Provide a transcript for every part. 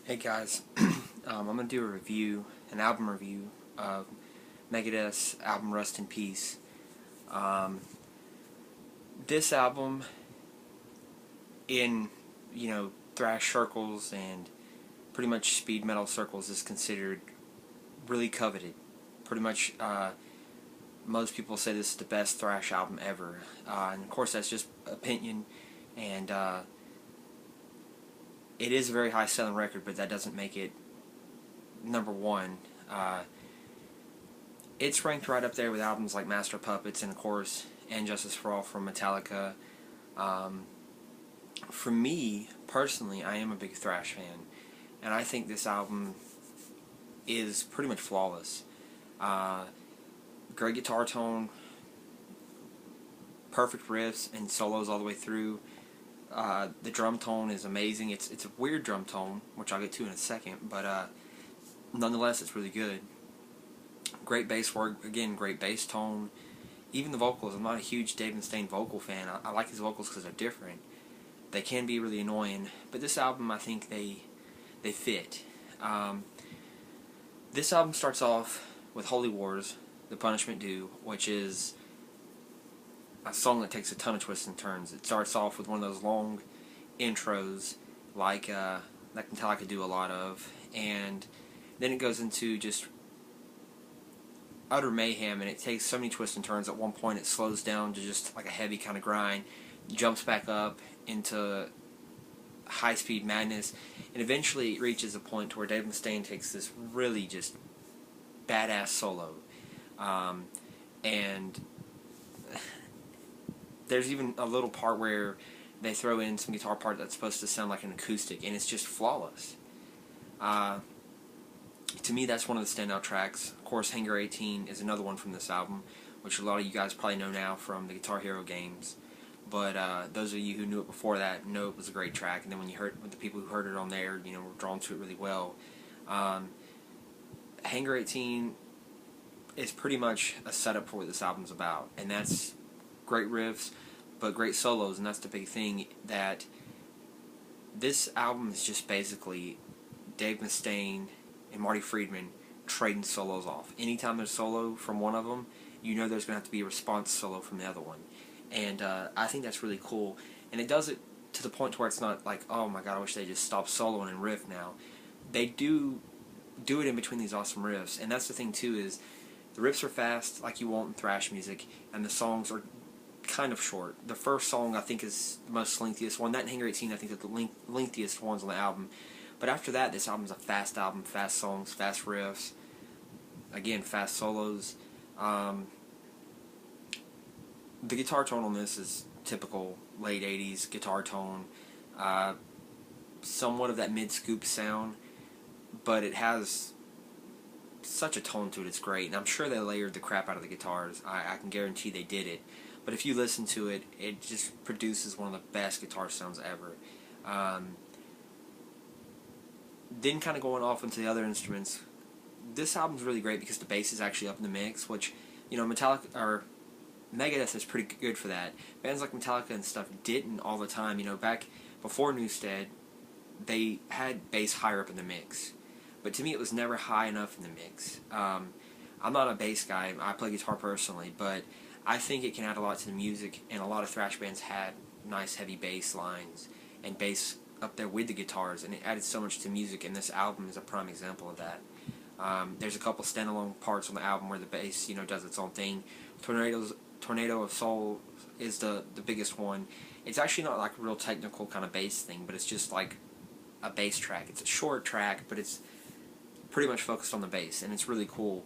Hey guys, I'm going to do a review, an album review of Megadeth's album Rust in Peace. Um, this album, in, thrash circles and pretty much speed metal circles, is considered really coveted. Pretty much, most people say this is the best thrash album ever. And of course that's just opinion, and it is a very high selling record, but that doesn't make it number one. It's ranked right up there with albums like Master of Puppets and, of course, And Justice for All from Metallica. Um, for me, personally, I am a big thrash fan, and I think this album is pretty much flawless. Uh, Great guitar tone, perfect riffs and solos all the way through. The drum tone is amazing. It's a weird drum tone, which I'll get to in a second, but nonetheless, it's really good. Great bass work, again, great bass tone. Even the vocals, I'm not a huge Dave Mustaine vocal fan. I like his vocals because they're different. They can be really annoying, but this album, I think they fit. This album starts off with Holy Wars, The Punishment Due, which is a song that takes a ton of twists and turns. It starts off with one of those long intros, like Metallica do a lot of, and then it goes into just utter mayhem, and it takes so many twists and turns. At one point it slows down to just like a heavy kind of grind, jumps back up into high speed madness, and eventually it reaches a point to where Dave Mustaine takes this really just badass solo. And there's even a little part where they throw in some guitar part that's supposed to sound like an acoustic, and it's just flawless. To me, that's one of the standout tracks. Of course, Hangar 18 is another one from this album, which a lot of you guys probably know now from the Guitar Hero games. But those of you who knew it before that know it was a great track, and then when the people who heard it on there, were drawn to it really well. Hangar 18 is pretty much a setup for what this album's about, and that's great riffs, but great solos, and that's the big thing, that this album is just basically Dave Mustaine and Marty Friedman trading solos off. Anytime there's a solo from one of them, you know there's going to have to be a response solo from the other one. And I think that's really cool. And it does it to the point where it's not like, oh my god, I wish they just stopped soloing and riff now. They do it in between these awesome riffs. And that's the thing too, is the riffs are fast like you want in thrash music, and the songs are kind of short. The first song I think is the most lengthiest one. That and Hangar 18 I think are the lengthiest ones on the album. But after that, this album's a fast album, fast songs, fast riffs, again, fast solos. The guitar tone on this is typical late 80s guitar tone. Somewhat of that mid-scoop sound, but it has such a tone to it, it's great. And I'm sure they layered the crap out of the guitars. I can guarantee they did it. But if you listen to it, it just produces one of the best guitar sounds ever. Then kind of going off into the other instruments, this album's really great because the bass is actually up in the mix, which, Metallica, or Megadeth is pretty good for that. Bands like Metallica and stuff didn't all the time. Back before Newstead, they had bass higher up in the mix. But to me, it was never high enough in the mix. I'm not a bass guy. I play guitar personally, but I think it can add a lot to the music, and a lot of thrash bands had nice heavy bass lines and bass up there with the guitars, and it added so much to music, and this album is a prime example of that. There's a couple standalone parts on the album where the bass, does its own thing. Tornado of Soul is the biggest one. It's actually not like a real technical kind of bass thing, but it's just like a bass track. It's a short track, but it's pretty much focused on the bass, and it's really cool.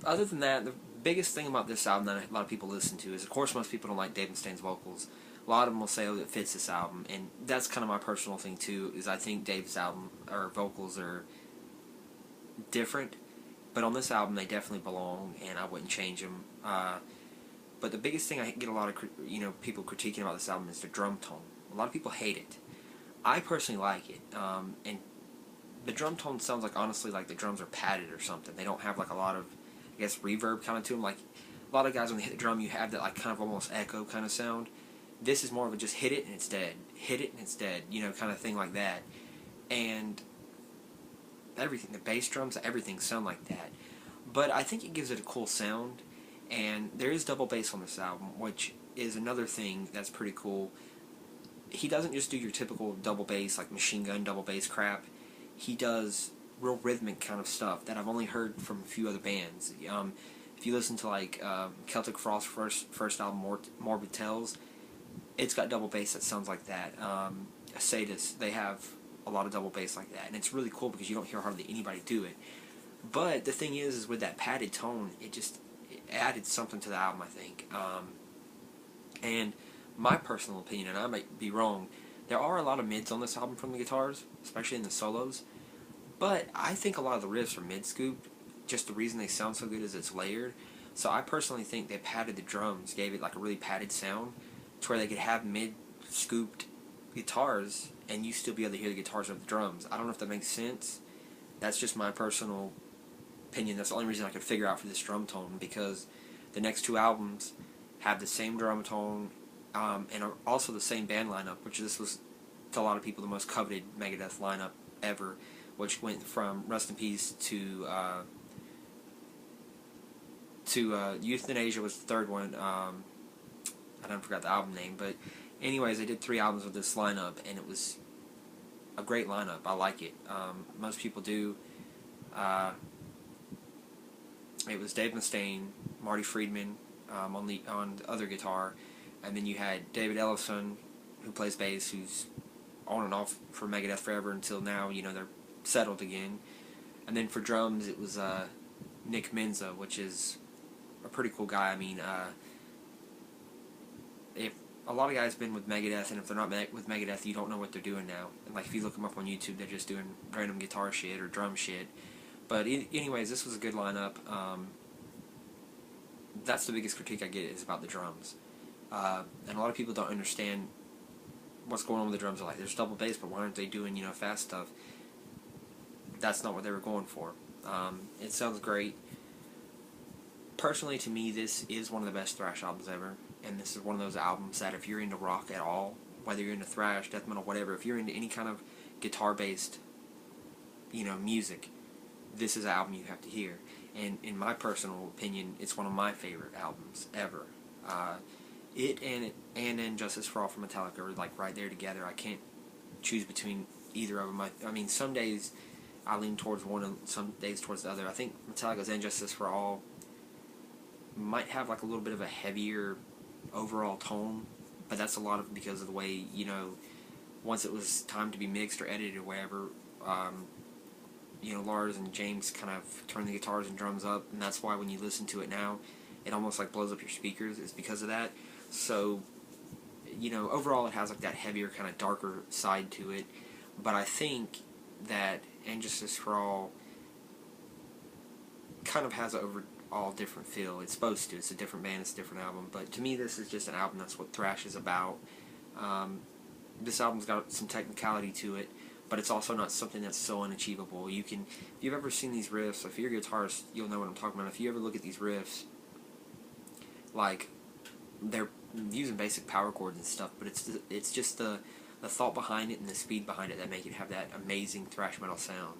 Other than that, the biggest thing about this album that a lot of people listen to is, of course, most people don't like Dave Mustaine's vocals. A lot of them will say, oh, it fits this album, and that's kind of my personal thing too, is I think Dave's album, or vocals, are different, but on this album they definitely belong, and I wouldn't change them. But the biggest thing I get a lot of people critiquing about this album is the drum tone. A lot of people hate it. I personally like it, and the drum tone sounds like, honestly, like the drums are padded or something. They don't have like a lot of, I guess, reverb kind of to them. Like a lot of guys, when they hit the drum, you have that like kind of almost echo kind of sound. This is more of a just hit it and it's dead, hit it and it's dead, you know, kind of thing like that. And everything, the bass drums, everything sound like that. But I think it gives it a cool sound, and there is double bass on this album, which is another thing that's pretty cool. He doesn't just do your typical double bass, like machine gun double bass crap. He does real rhythmic kind of stuff that I've only heard from a few other bands. If you listen to like Celtic Frost's first album, Morbid Tales, it's got double bass that sounds like that. Sadus, they have a lot of double bass like that, and it's really cool because you don't hear hardly anybody do it. But the thing is with that padded tone, it added something to the album, I think. And my personal opinion, and I might be wrong, there are a lot of mids on this album from the guitars, especially in the solos. But I think a lot of the riffs are mid-scooped. Just the reason they sound so good is it's layered. So I personally think they padded the drums, gave it like a really padded sound, to where they could have mid-scooped guitars, and you still be able to hear the guitars over the drums. I don't know if that makes sense. That's just my personal opinion. That's the only reason I could figure out for this drum tone, because the next two albums have the same drum tone, and are also the same band lineup, which this was, to a lot of people, the most coveted Megadeth lineup ever, which went from Rust in Peace to Euthanasia was the third one. I don't forgot the album name, but anyways, they did 3 albums with this lineup, and it was a great lineup. I like it. Most people do. It was Dave Mustaine, Marty Friedman on the other guitar, and then you had David Ellefson, who plays bass, who's on and off for Megadeth forever until now. You know, they're settled again. And then for drums, it was Nick Menza, which is a pretty cool guy. I mean, if a lot of guys have been with Megadeth, and if they're not with Megadeth, you don't know what they're doing now. And like, if you look them up on YouTube, they're just doing random guitar shit or drum shit. But anyways, this was a good lineup. That's the biggest critique I get, is about the drums. And a lot of people don't understand what's going on with the drums. They're like, there's double bass, but why aren't they doing, you know, fast stuff? That's not what they were going for. It sounds great. Personally, to me, this is one of the best thrash albums ever. And this is one of those albums that if you're into rock at all, whether you're into thrash, death metal, whatever, if you're into any kind of guitar-based, you know, music, this is an album you have to hear. And in my personal opinion, it's one of my favorite albums ever. It and Injustice for All from Metallica are like right there together. I can't choose between either of them. I mean, some days I lean towards one and some days towards the other. I think Metallica's Injustice for All might have like a little bit of a heavier overall tone, but that's a lot of because of the way, you know, once it was time to be mixed or edited or whatever, you know, Lars and James kind of turned the guitars and drums up, and that's why when you listen to it now, it almost like blows up your speakers. It's because of that. So, you know, overall it has like that heavier, kind of darker side to it, but I think that Injustice for All kind of has an overall different feel. It's supposed to. It's a different band, it's a different album, but to me this is just an album that's what thrash is about. This album's got some technicality to it, but it's also not something that's so unachievable. You can, if you've ever seen these riffs, if you're a guitarist, you'll know what I'm talking about. If you ever look at these riffs, like, they're using basic power chords and stuff, but it's just the thought behind it and the speed behind it that make it have that amazing thrash metal sound.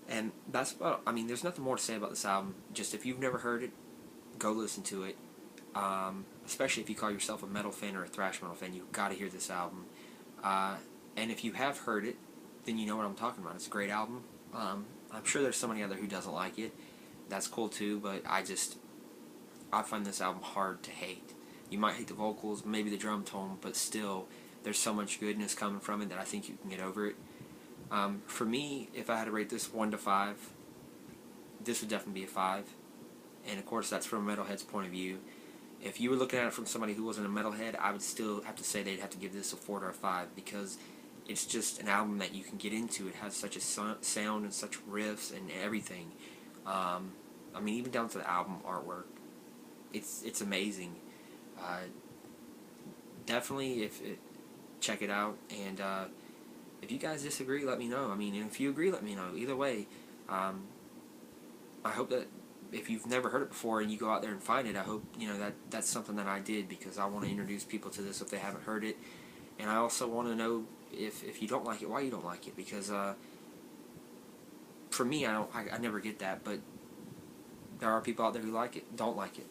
And that's about, I mean, there's nothing more to say about this album. Just if you've never heard it, go listen to it. Especially if you call yourself a metal fan or a thrash metal fan, you've got to hear this album. And if you have heard it, then you know what I'm talking about. It's a great album. I'm sure there's somebody out there who doesn't like it. That's cool too, but I find this album hard to hate. You might hate the vocals, maybe the drum tone, but still, there's so much goodness coming from it that I think you can get over it. For me, if I had to rate this 1 to 5, this would definitely be a 5. And of course, that's from a metalhead's point of view. If you were looking at it from somebody who wasn't a metalhead, I would still have to say they'd have to give this a 4 or a 5, because it's just an album that you can get into. It has such a sound and such riffs and everything. I mean, even down to the album artwork, it's amazing. Definitely, check it out. And if you guys disagree, let me know. I mean, if you agree, let me know. Either way, I hope that if you've never heard it before and you go out there and find it, I hope that's something that I did, because I want to introduce people to this if they haven't heard it, and I also want to know if you don't like it, why you don't like it, because for me, I never get that, but there are people out there who don't like it.